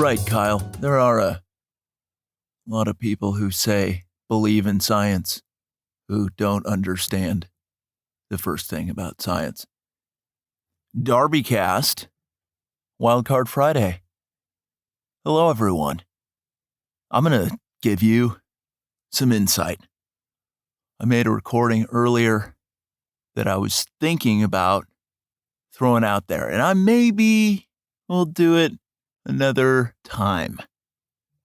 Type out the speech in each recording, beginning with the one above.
right, Kyle. There are a lot of people who say believe in science who don't understand the first thing about science. DarbyCast, Wildcard Friday. Hello, everyone. I'm going to give you some insight. I made a recording earlier that I was thinking about throwing out there, and I maybe will do it another time.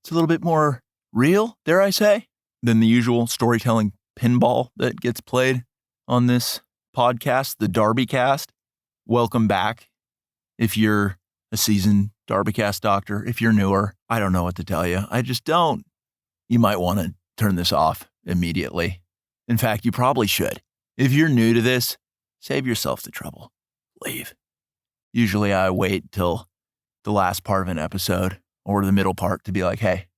It's a little bit more real, dare I say, than the usual storytelling pinball that gets played on this podcast, the DarbyCast. Welcome back. If you're a seasoned DarbyCast doctor, if you're newer, I don't know what to tell you. I just don't. You might want to turn this off immediately. In fact, you probably should. If you're new to this, save yourself the trouble. Leave. Usually I wait till the last part of an episode or the middle part to be like, hey,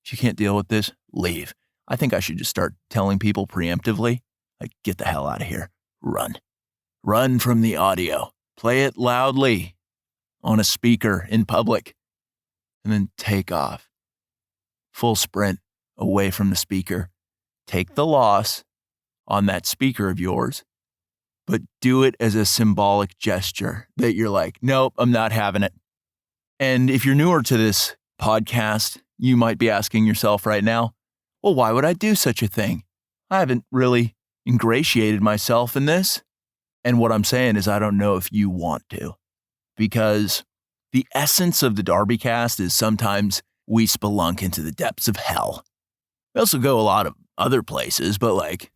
if you can't deal with this, leave. I think I should just start telling people preemptively, like, get the hell out of here. Run. Run from the audio. Play it loudly on a speaker in public, and then take off. Full sprint away from the speaker. Take the loss on that speaker of yours, but do it as a symbolic gesture that you're like, nope, I'm not having it. And if you're newer to this podcast, you might be asking yourself right now, well, why would I do such a thing? I haven't really ingratiated myself in this. And what I'm saying is I don't know if you want to, because the essence of the DarbyCast is sometimes we spelunk into the depths of hell. We also go a lot of other places, but like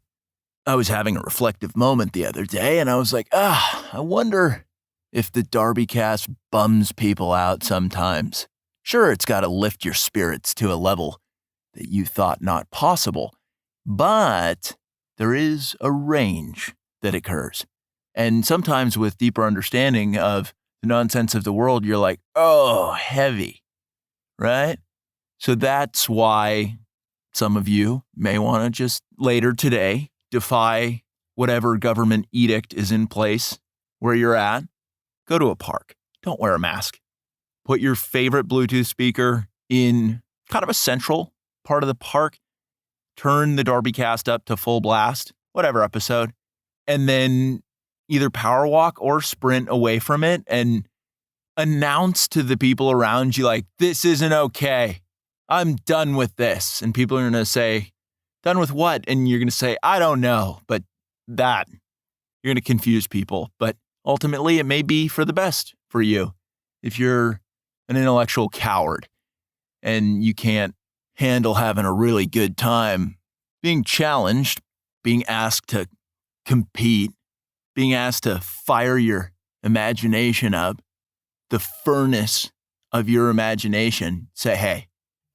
I was having a reflective moment the other day and I was like, I wonder if the DarbyCast bums people out sometimes. Sure, it's got to lift your spirits to a level that you thought not possible, but there is a range that occurs. And sometimes with deeper understanding of the nonsense of the world, you're like, oh, heavy, right? So that's why some of you may want to just later today defy whatever government edict is in place where you're at. Go to a park. Don't wear a mask. Put your favorite Bluetooth speaker in kind of a central part of the park. Turn the DarbyCast up to full blast, whatever episode, and then either power walk or sprint away from it and announce to the people around you like, this isn't okay. I'm done with this. And people are going to say, done with what? And you're going to say, I don't know, but that. You're going to confuse people. But ultimately, it may be for the best for you. If you're an intellectual coward and you can't handle having a really good time, being challenged, being asked to compete, being asked to fire your imagination up, the furnace of your imagination, say, hey,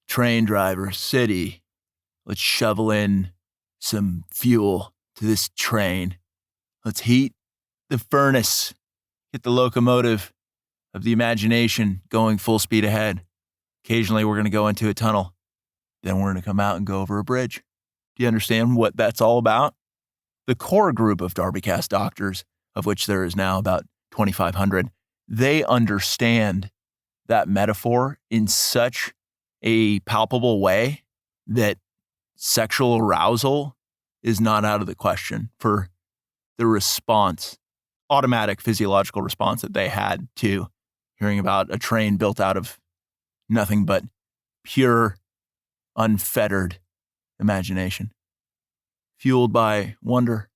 train driver, city, let's shovel in some fuel to this train. Let's heat the furnace, get the locomotive of the imagination going full speed ahead. Occasionally, we're going to go into a tunnel. Then we're going to come out and go over a bridge. Do you understand what that's all about? The core group of DarbyCast doctors, of which there is now about 2,500, they understand that metaphor in such a palpable way that sexual arousal is not out of the question for the response, automatic physiological response that they had to hearing about a train built out of nothing but pure, unfettered imagination, fueled by wonder.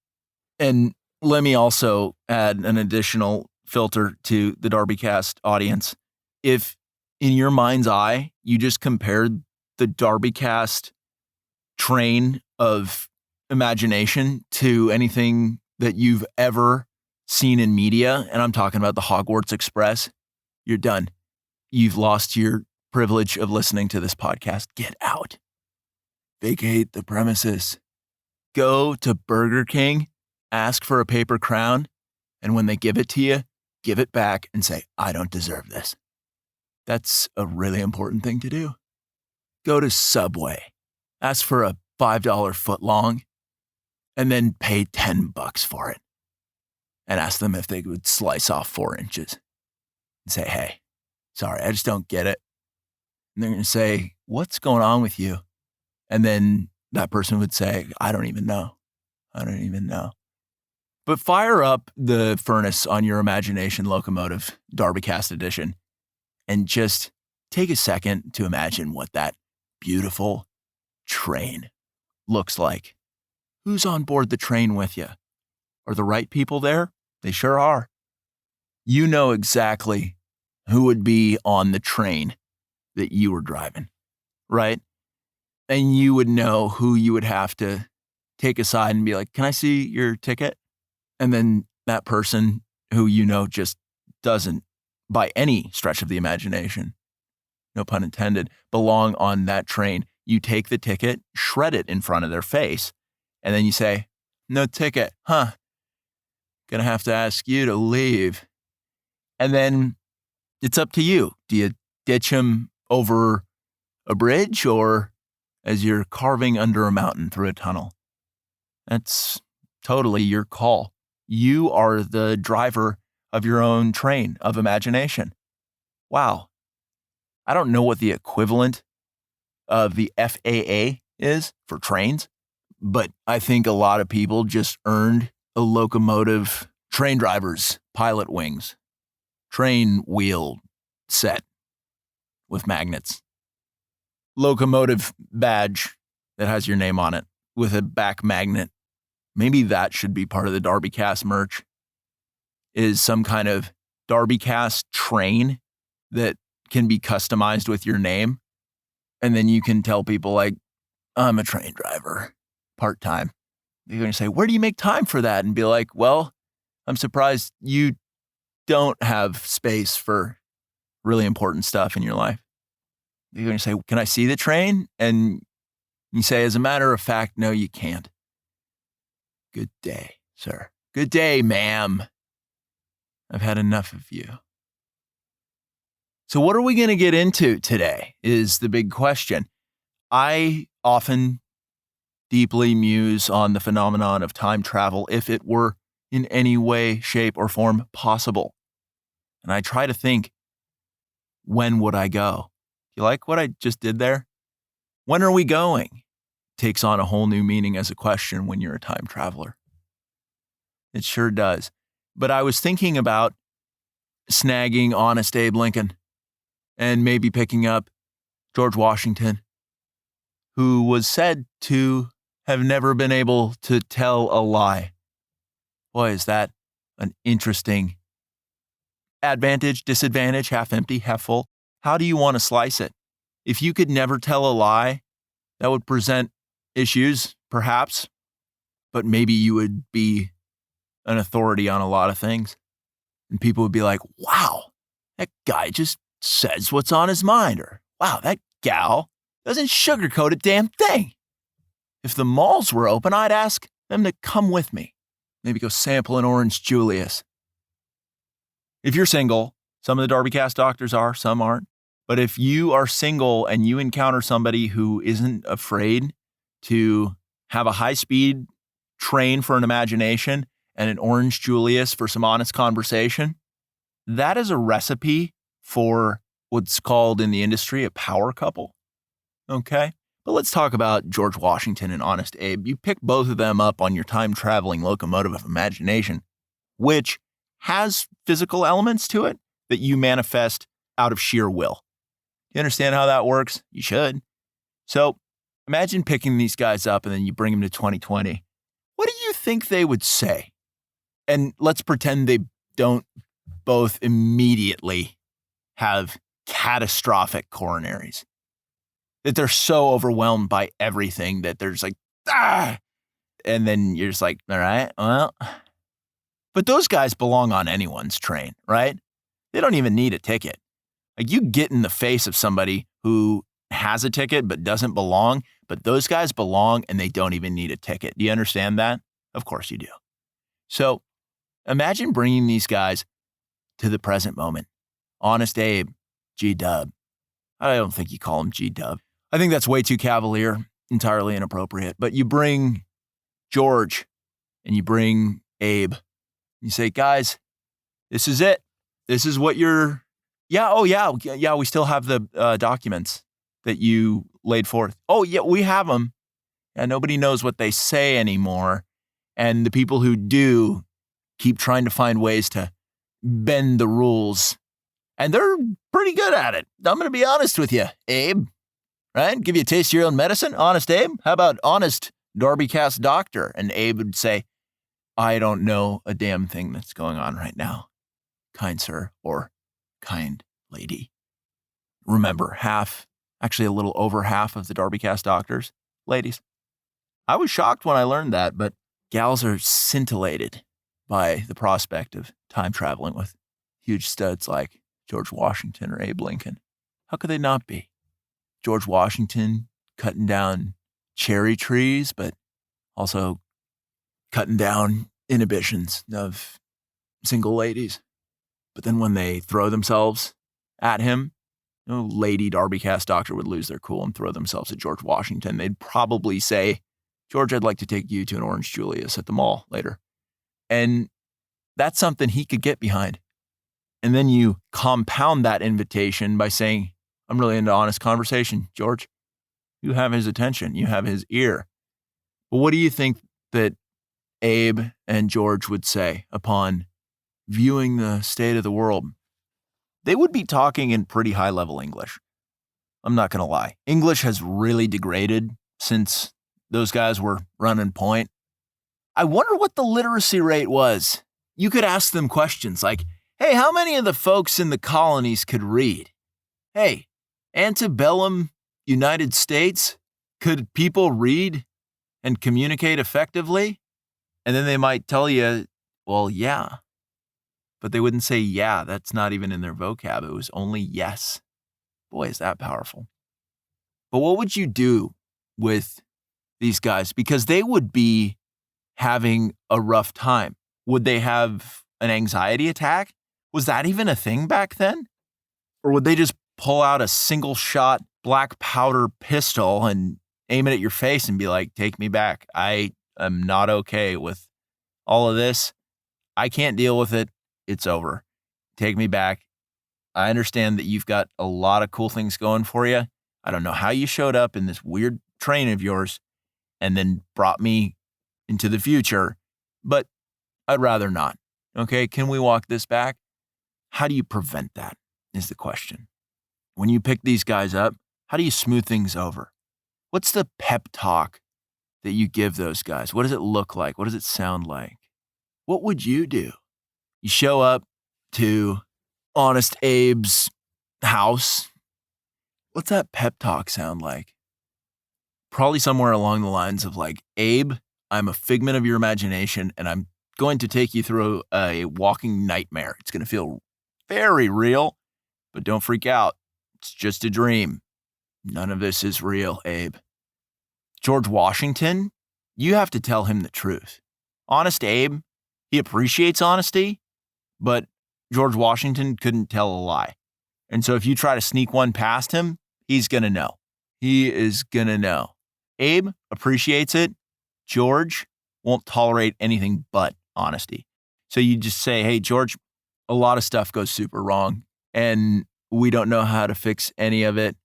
And let me also add an additional filter to the DarbyCast audience. If in your mind's eye, you just compared the DarbyCast train of imagination to anything that you've ever seen in media, and I'm talking about the Hogwarts Express, you're done. You've lost your privilege of listening to this podcast. Get out. Vacate the premises. Go to Burger King, ask for a paper crown, and when they give it to you, give it back and say, I don't deserve this. That's a really important thing to do. Go to Subway, ask for a $5 footlong, and then pay $10 for it. And ask them if they would slice off 4 inches. And say, hey, sorry, I just don't get it. And they're going to say, what's going on with you? And then that person would say, I don't even know. I don't even know. But fire up the furnace on your imagination locomotive, DarbyCast edition, and just take a second to imagine what that beautiful train looks like. Who's on board the train with you? Are the right people there? They sure are. You know exactly who would be on the train that you were driving, right? And you would know who you would have to take aside and be like, can I see your ticket? And then that person who you know just doesn't, by any stretch of the imagination, no pun intended, belong on that train. You take the ticket, shred it in front of their face, and then you say, no ticket, huh? Gonna have to ask you to leave. And then it's up to you. Do you ditch him over a bridge or as you're carving under a mountain through a tunnel? That's totally your call. You are the driver of your own train of imagination. Wow. I don't know what the equivalent of the FAA is for trains, but I think a lot of people just earned a locomotive train driver's pilot wings, train wheel set with magnets, locomotive badge that has your name on it with a back magnet. Maybe that should be part of the DarbyCast merch, is some kind of DarbyCast train that can be customized with your name. And then you can tell people like, I'm a train driver, part-time. They're going to say, where do you make time for that? And be like, well, I'm surprised you don't have space for really important stuff in your life. They're going to say, can I see the train? And you say, as a matter of fact, no, you can't. Good day, sir. Good day, ma'am. I've had enough of you. So what are we going to get into today is the big question. I often deeply muse on the phenomenon of time travel if it were in any way, shape, or form possible. And I try to think, when would I go? You like what I just did there? When are we going? Takes on a whole new meaning as a question when you're a time traveler. It sure does. But I was thinking about snagging Honest Abe Lincoln and maybe picking up George Washington, who was said to have never been able to tell a lie. Boy, is that an interesting advantage, disadvantage, half empty, half full. How do you want to slice it? If you could never tell a lie, that would present issues, perhaps, but maybe you would be an authority on a lot of things. And people would be like, wow, that guy just says what's on his mind. Or, wow, that gal doesn't sugarcoat a damn thing. If the malls were open, I'd ask them to come with me. Maybe go sample an Orange Julius. If you're single, some of the DarbyCast doctors are, some aren't. But if you are single and you encounter somebody who isn't afraid to have a high-speed train for an imagination and an Orange Julius for some honest conversation, that is a recipe for what's called in the industry a power couple. Okay? But let's talk about George Washington and Honest Abe. You pick both of them up on your time-traveling locomotive of imagination, which has physical elements to it that you manifest out of sheer will. You understand how that works? You should. So imagine picking these guys up and then you bring them to 2020. What do you think they would say? And let's pretend they don't both immediately have catastrophic coronaries. That they're so overwhelmed by everything that they're just like, ah! And then you're just like, all right, well. But those guys belong on anyone's train, right? They don't even need a ticket. Like, you get in the face of somebody who has a ticket but doesn't belong, but those guys belong and they don't even need a ticket. Do you understand that? Of course you do. So imagine bringing these guys to the present moment. Honest Abe, G-Dub. I don't think you call him G-Dub. I think that's way too cavalier, entirely inappropriate. But you bring George and you bring Abe. You say, guys, this is it. This is what you're Yeah, oh yeah, yeah, we still have the documents that you laid forth. Oh yeah, we have them. And nobody knows what they say anymore. And the people who do keep trying to find ways to bend the rules. And they're pretty good at it. I'm going to be honest with you, Abe. Right? Give you a taste of your own medicine. Honest Abe? How about honest DarbyCast doctor? And Abe would say, I don't know a damn thing that's going on right now, kind sir or kind lady. Remember, actually a little over half of the DarbyCast doctors, ladies. I was shocked when I learned that, but gals are scintillated by the prospect of time traveling with huge studs like George Washington or Abe Lincoln. How could they not be? George Washington cutting down cherry trees, but also cutting down inhibitions of single ladies. But then when they throw themselves at him, Lady DarbyCast doctor would lose their cool and throw themselves at George Washington. They'd probably say, George, I'd like to take you to an Orange Julius at the mall later. And that's something he could get behind. And then you compound that invitation by saying, I'm really into honest conversation, George. You have his attention. You have his ear. But what do you think that Abe and George would say upon viewing the state of the world? They would be talking in pretty high-level English. I'm not going to lie. English has really degraded since those guys were running point. I wonder what the literacy rate was. You could ask them questions like, hey, how many of the folks in the colonies could read? Hey, antebellum United States, could people read and communicate effectively? And then they might tell you, well, yeah. But they wouldn't say, yeah, that's not even in their vocab. It was only yes. Boy, is that powerful. But what would you do with these guys? Because they would be having a rough time. Would they have an anxiety attack? Was that even a thing back then? Or would they just pull out a single shot black powder pistol and aim it at your face and be like, take me back. I am not okay with all of this. I can't deal with it. It's over. Take me back. I understand that you've got a lot of cool things going for you. I don't know how you showed up in this weird train of yours and then brought me into the future, but I'd rather not. Okay, can we walk this back? How do you prevent that is the question. When you pick these guys up, how do you smooth things over? What's the pep talk that you give those guys? What does it look like? What does it sound like? What would you do? You show up to Honest Abe's house. What's that pep talk sound like? Probably somewhere along the lines of like, Abe, I'm a figment of your imagination and I'm going to take you through a walking nightmare. It's going to feel very real, but don't freak out. It's just a dream. None of this is real, Abe. George Washington, you have to tell him the truth. Honest Abe, he appreciates honesty, but George Washington couldn't tell a lie. And so if you try to sneak one past him, he's going to know. He is going to know. Abe appreciates it. George won't tolerate anything but honesty. So you just say, hey, George, a lot of stuff goes super wrong and we don't know how to fix any of it.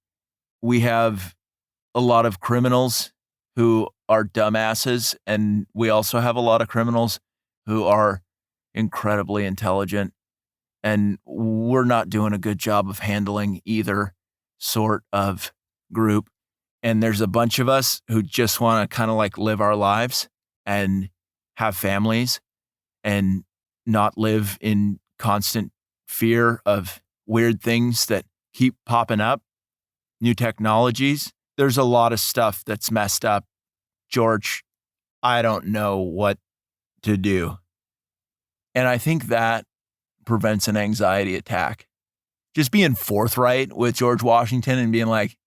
We have a lot of criminals who are dumbasses, and we also have a lot of criminals who are incredibly intelligent, and we're not doing a good job of handling either sort of group. And there's a bunch of us who just want to kind of like live our lives and have families and not live in constant fear of weird things that keep popping up, new technologies. There's a lot of stuff that's messed up. George, I don't know what to do. And I think that prevents an anxiety attack. Just being forthright with George Washington and being like,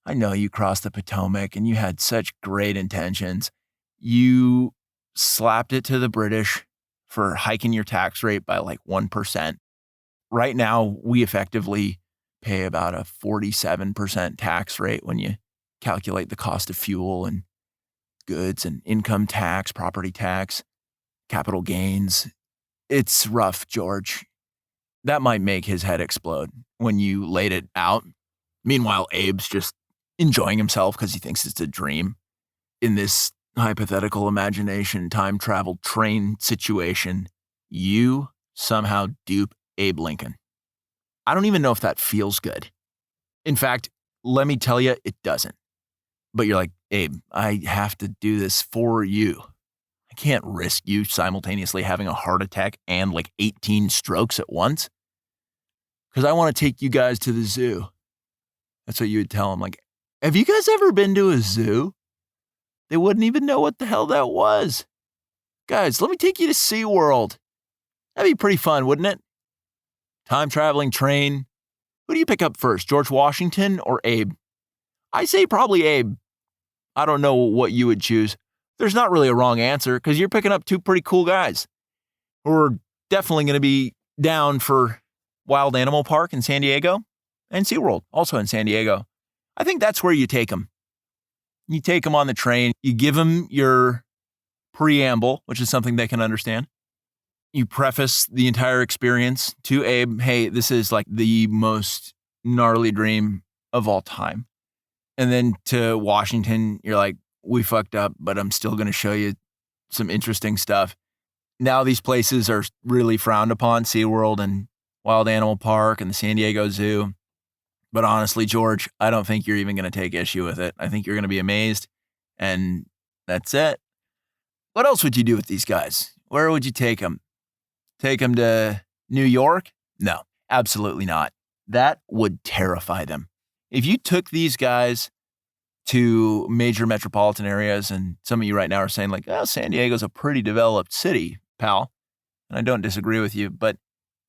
I know you crossed the Potomac and you had such great intentions. You slapped it to the British for hiking your tax rate by like 1%. Right now, we effectively pay about a 47% tax rate when you calculate the cost of fuel and goods and income tax, property tax, capital gains. It's rough, George. that might make his head explode when you laid it out. Meanwhile, Abe's just enjoying himself because he thinks it's a dream in this hypothetical imagination time travel train situation. You somehow dupe Abe Lincoln. I don't even know if that feels good. In fact, let me tell you, it doesn't. But you're like, Abe, I have to do this for you. I can't risk you simultaneously having a heart attack and like 18 strokes at once. Because I want to take you guys to the zoo. That's what you would tell him. Like, have you guys ever been to a zoo? They wouldn't even know what the hell that was. Guys, let me take you to SeaWorld. That'd be pretty fun, wouldn't it? Time traveling train. Who do you pick up first, George Washington or Abe? I say probably Abe. I don't know what you would choose. There's not really a wrong answer because you're picking up two pretty cool guys who are definitely going to be down for Wild Animal Park in San Diego and SeaWorld, also in San Diego. I think that's where you take them. You take them on the train. You give them your preamble, which is something they can understand. You preface the entire experience to Abe. Hey, this is like the most gnarly dream of all time. And then to Washington, you're like, we fucked up, but I'm still going to show you some interesting stuff. Now these places are really frowned upon, SeaWorld and Wild Animal Park and the San Diego Zoo. But honestly, George, I don't think you're even going to take issue with it. I think you're going to be amazed. And that's it. What else would you do with these guys? Where would you take them? Take them to New York? No, absolutely not. That would terrify them. If you took these guys to major metropolitan areas, and some of you right now are saying like, oh, San Diego's a pretty developed city, pal. And I don't disagree with you, but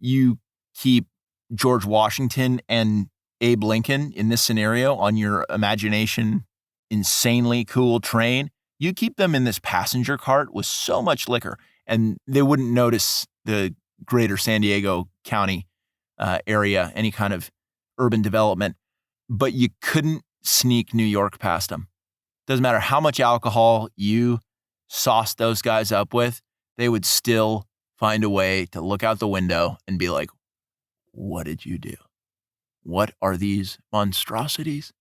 you keep George Washington and Abe Lincoln in this scenario on your imagination, insanely cool train. You keep them in this passenger cart with so much liquor, and they wouldn't notice the greater San Diego County area, any kind of urban development, but you couldn't sneak New York past them. Doesn't matter how much alcohol you sauce those guys up with, they would still find a way to look out the window and be like, what did you do? What are these monstrosities?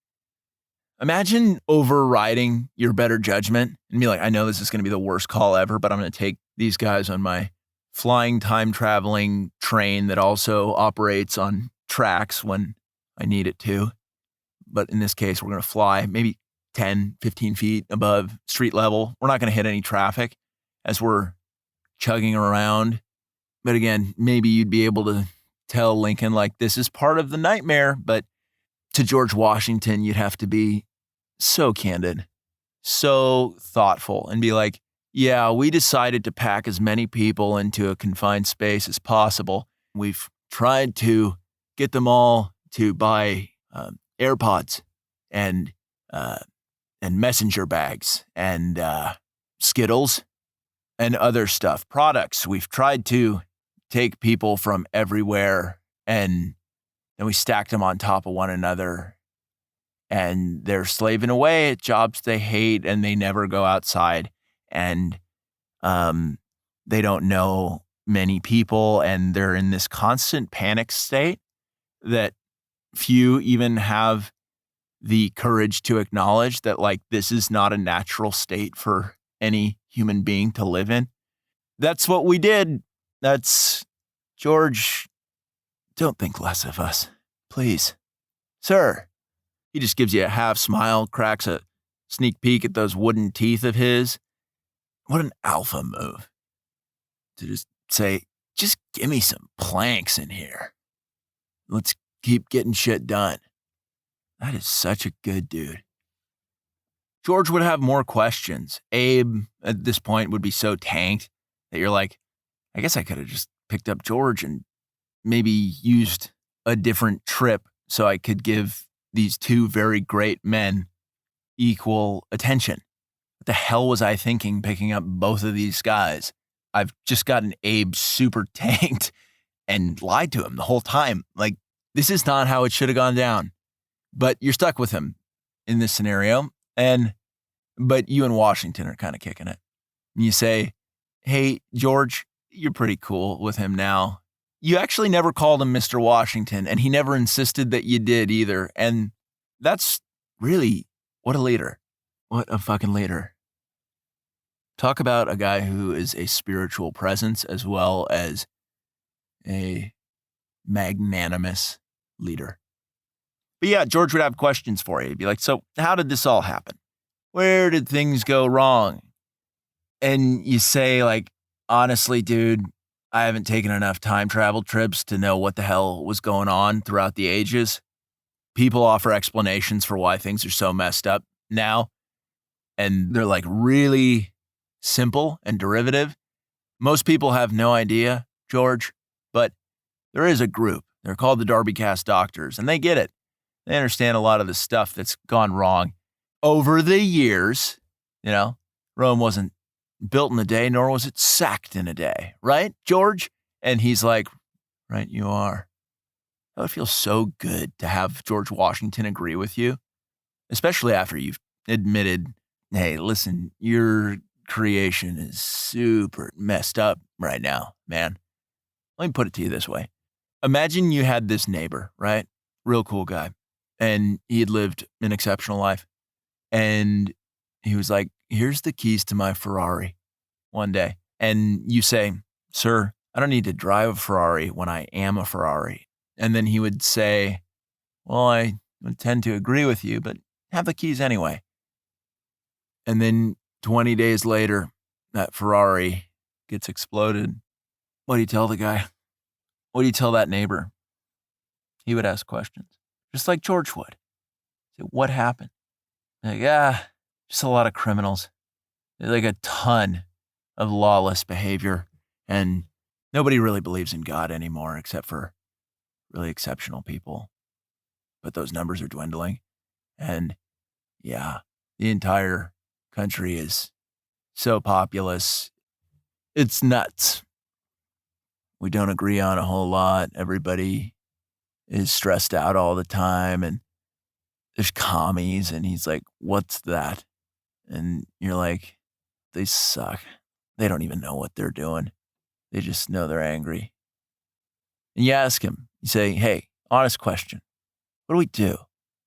Imagine overriding your better judgment and be like, I know this is going to be the worst call ever, but I'm going to take these guys on my flying time traveling train that also operates on tracks when I need it to. But in this case, we're going to fly maybe 10, 15 feet above street level. We're not going to hit any traffic as we're chugging around. But again, maybe you'd be able to tell Lincoln, like, this is part of the nightmare. But to George Washington, you'd have to be so candid, so thoughtful, and be like, yeah, we decided to pack as many people into a confined space as possible. We've tried to get them all to buy AirPods and messenger bags and Skittles and other stuff, products. We've tried to take people from everywhere and we stacked them on top of one another, and they're slaving away at jobs they hate, and they never go outside, and they don't know many people, and they're in this constant panic state that few even have the courage to acknowledge that, like, this is not a natural state for any human being to live in. That's what we did. That's, George, don't think less of us, please. Sir. He just gives you a half smile, cracks a sneak peek at those wooden teeth of his. What an alpha move. To just say, just give me some planks in here. Let's keep getting shit done. That is such a good dude. George would have more questions. Abe, at this point, would be so tanked that you're like, I guess I could have just picked up George and maybe used a different trip so I could give these two very great men equal attention. What the hell was I thinking picking up both of these guys? I've just gotten Abe super tanked and lied to him the whole time. Like, this is not how it should have gone down. But you're stuck with him in this scenario. But you and Washington are kind of kicking it. And you say, hey, George, you're pretty cool with him now. You actually never called him Mr. Washington, and he never insisted that you did either. And that's really, what a leader. What a fucking leader. Talk about a guy who is a spiritual presence as well as a magnanimous leader. But yeah, George would have questions for you. He'd be like, so how did this all happen? Where did things go wrong? And you say, like, honestly, dude, I haven't taken enough time travel trips to know what the hell was going on throughout the ages. People offer explanations for why things are so messed up now. And they're like really simple and derivative. Most people have no idea, George, but there is a group. They're called the DarbyCast doctors, and they get it. They understand a lot of the stuff that's gone wrong over the years. You know, Rome wasn't built in a day, nor was it sacked in a day, right, George? And he's like, right, you are. That would feel so good to have George Washington agree with you, especially after you've admitted, hey, listen, your creation is super messed up right now, man. Let me put it to you this way. Imagine you had this neighbor, right? Real cool guy. And he had lived an exceptional life. And he was like, here's the keys to my Ferrari one day. And you say, sir, I don't need to drive a Ferrari when I am a Ferrari. And then he would say, well, I would tend to agree with you, but have the keys anyway. And then 20 days later, that Ferrari gets exploded. What do you tell the guy? What do you tell that neighbor? He would ask questions, just like George would. Say, what happened? Like, just a lot of criminals. Like a ton of lawless behavior. And nobody really believes in God anymore except for really exceptional people. But those numbers are dwindling. And yeah, the entire country is so populous. It's nuts. We don't agree on a whole lot. Everybody is stressed out all the time. And there's commies. And he's like, what's that? And you're like, they suck. They don't even know what they're doing. They just know they're angry. And you ask him, you say, hey, honest question. What do we do,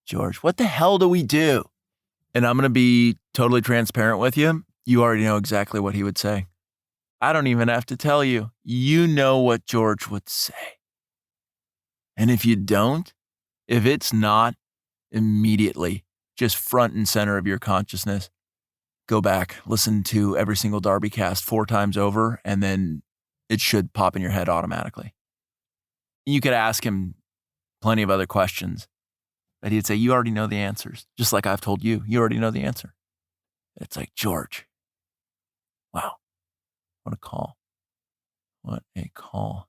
George? What the hell do we do? And I'm going to be totally transparent with you. You already know exactly what he would say. I don't even have to tell you. You know what George would say. And if you don't, if it's not immediately just front and center of your consciousness, go back, listen to every single DarbyCast 4 times over, and then it should pop in your head automatically. You could ask him plenty of other questions, but he'd say, you already know the answers. Just like I've told you, you already know the answer. It's like, George, wow, what a call. What a call.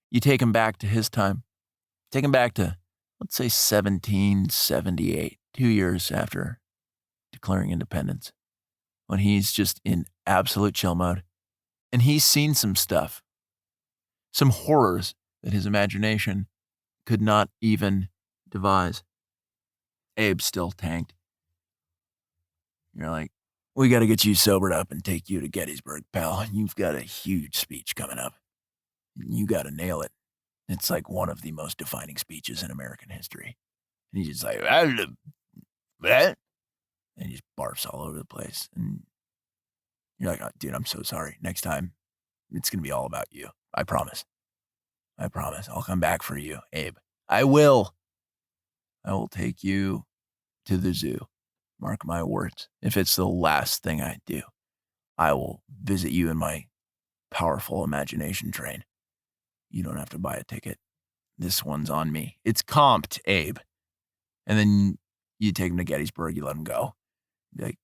You take him back to his time. Take him back to, let's say, 1778, 2 years after declaring independence, when he's just in absolute chill mode. And he's seen some stuff, some horrors that his imagination could not even devise. Abe's still tanked. You're like, we got to get you sobered up and take you to Gettysburg, pal. You've got a huge speech coming up. You got to nail it. It's like one of the most defining speeches in American history. And he's just like, what? And he just barfs all over the place. And you're like, oh, dude, I'm so sorry. Next time, it's going to be all about you. I promise. I promise. I'll come back for you, Abe. I will. I will take you to the zoo. Mark my words. If it's the last thing I do, I will visit you in my powerful imagination train. You don't have to buy a ticket. This one's on me. It's comped, Abe. And then you take him to Gettysburg, you let him go. Be like,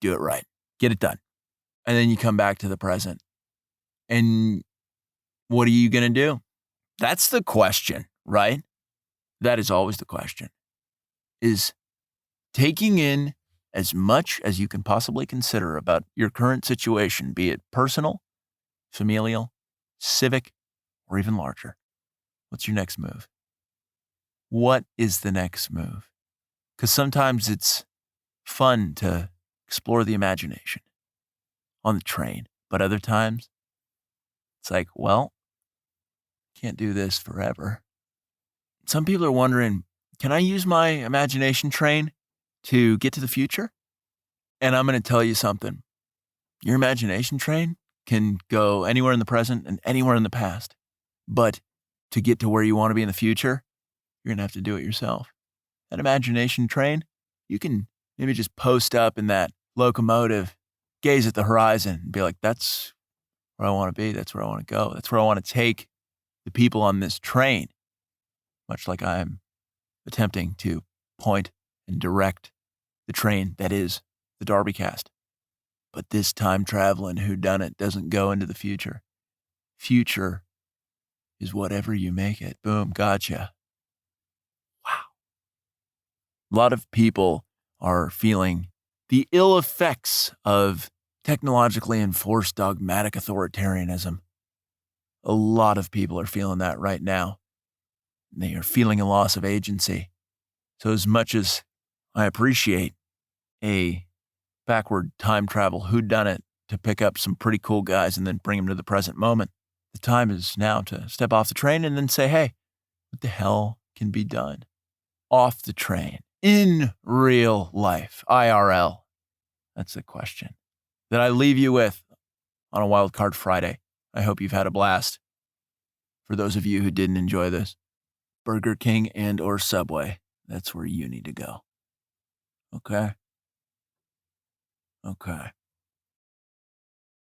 do it right. Get it done. And then you come back to the present. And what are you going to do? That's the question, right? That is always the question. Is taking in as much as you can possibly consider about your current situation, be it personal, familial, civic, or even larger. What's your next move? What is the next move? Because sometimes it's fun to explore the imagination on the train, but other times it's like, well, can't do this forever. Some people are wondering, can I use my imagination train to get to the future? And I'm going to tell you something. Your imagination train can go anywhere in the present and anywhere in the past. But to get to where you want to be in the future, you're going to have to do it yourself. That imagination train, you can maybe just post up in that locomotive, gaze at the horizon, and be like, that's where I want to be. That's where I want to go. That's where I want to take the people on this train, much like I'm attempting to point and direct the train that is the DarbyCast. But this time-traveling whodunit doesn't go into the future. Future is whatever you make it. Boom, gotcha. Wow. A lot of people are feeling the ill effects of technologically enforced dogmatic authoritarianism. A lot of people are feeling that right now. They are feeling a loss of agency. So as much as I appreciate a backward time travel whodunit to pick up some pretty cool guys and then bring them to the present moment, the time is now to step off the train and then say, hey, what the hell can be done off the train in real life, IRL? That's the question that I leave you with on a Wild Card Friday. I hope you've had a blast. For those of you who didn't enjoy this, Burger King and or Subway, that's where you need to go. Okay? Okay.